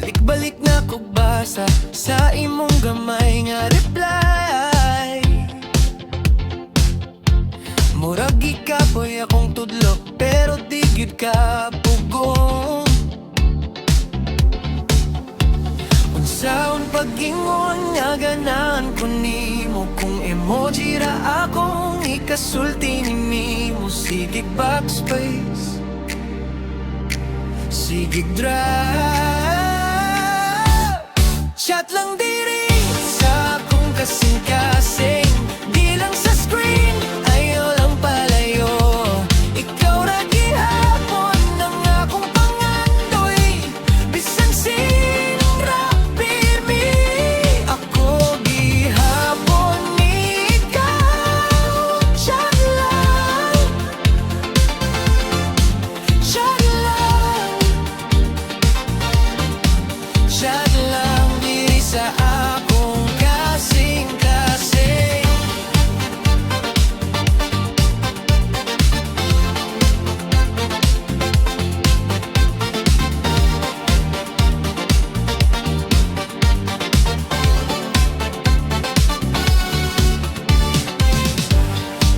Balik-balik na kog basa sa imong gamay nga reply. Murag gikapoy akong tudlo pero di gyud ka pugong. Unsaon pag-ingon nga ganahan ko nimo, kung emoji ra akong ikasulti nimo. Sige backspace, sige drive. Chat lang diri sa akong kasing-kasing, di lang sa screen, ayaw lang palayo. Ikaw ra gihapon ang akong pangandoy, bisan sinong rapid me. Ako gihapon ni ikaw. Chat lang, chat lang, chat lang diri sa akong kasing-kasing.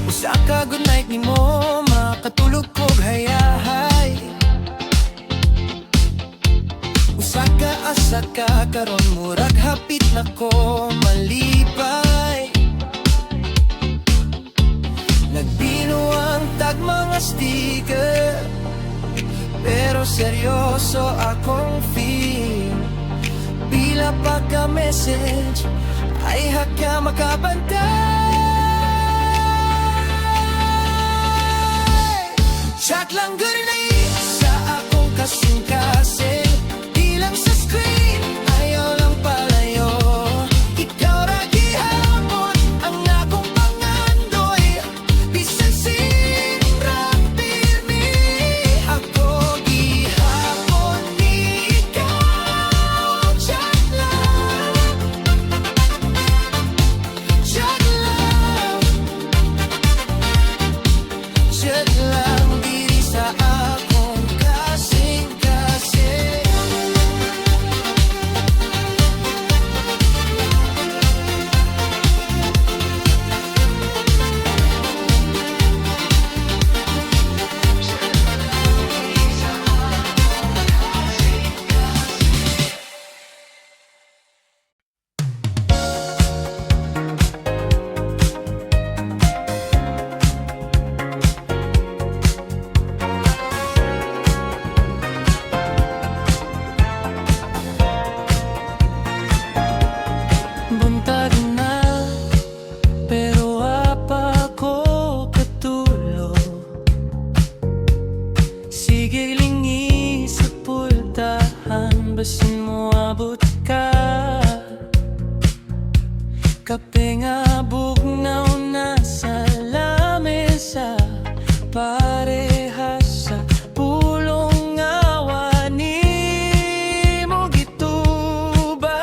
Usa ka good night nimo, makatulog kog hayahay. Usa ka asa ka karon, murag hapit na ko malipay. Nagbinuang tag mga sticker, pero seryoso akong feel. Pila pa ka message, ay haka makabantay. Chat lang good night sa akong kasing-kasing, di lang sa screen, ayaw lang palayo. Ikaw ra gihapon ang akong pangandoy, bisan sinong rapid me. Ako gihapon ni ikaw. Chat lang, chat lang, chat lang diri sa akong kasing-kasing. Buntag na, pero apa ko katulog. Sige lingi sa pultahan, basin mo abot ka. Kape nga bugnaw na sa lamesa, parehas sa pulong awa nimo gitubag.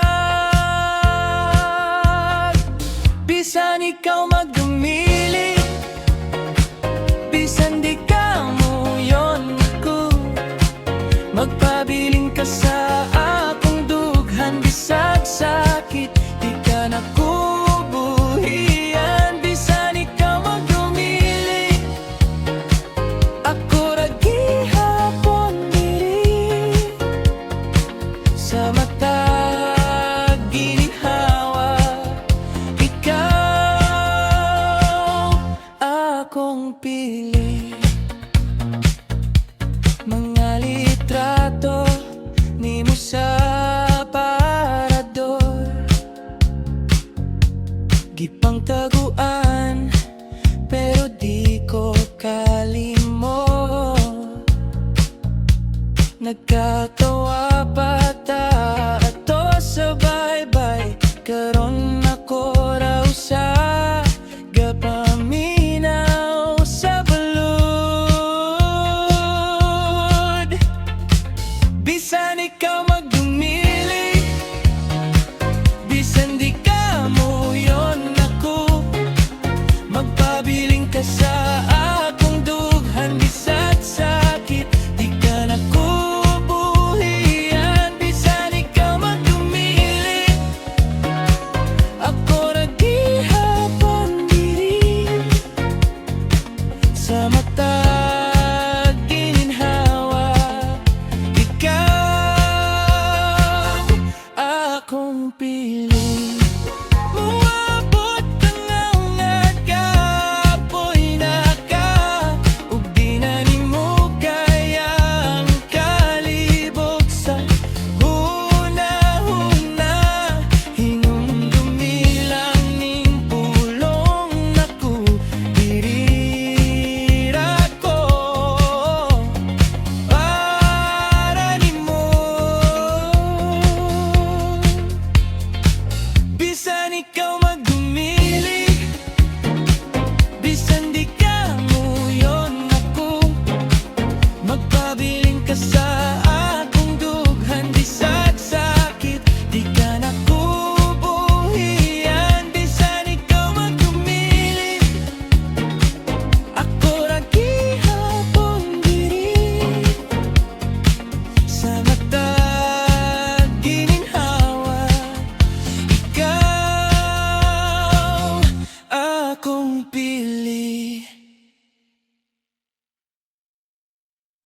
Bisan ikaw magdumili, bisan di ka muyon ko, magpabiling ka sa akong dughan. Bisag sakit, di ka nakubuhian. Bisan ikaw magdumili, ako ra gihapon diri sa mata ginihawa. Ikaw akong pili, mga litrato nimo sa parador, gipang taguan pero di ko kalimot. Nagkatawa pa ta ato sa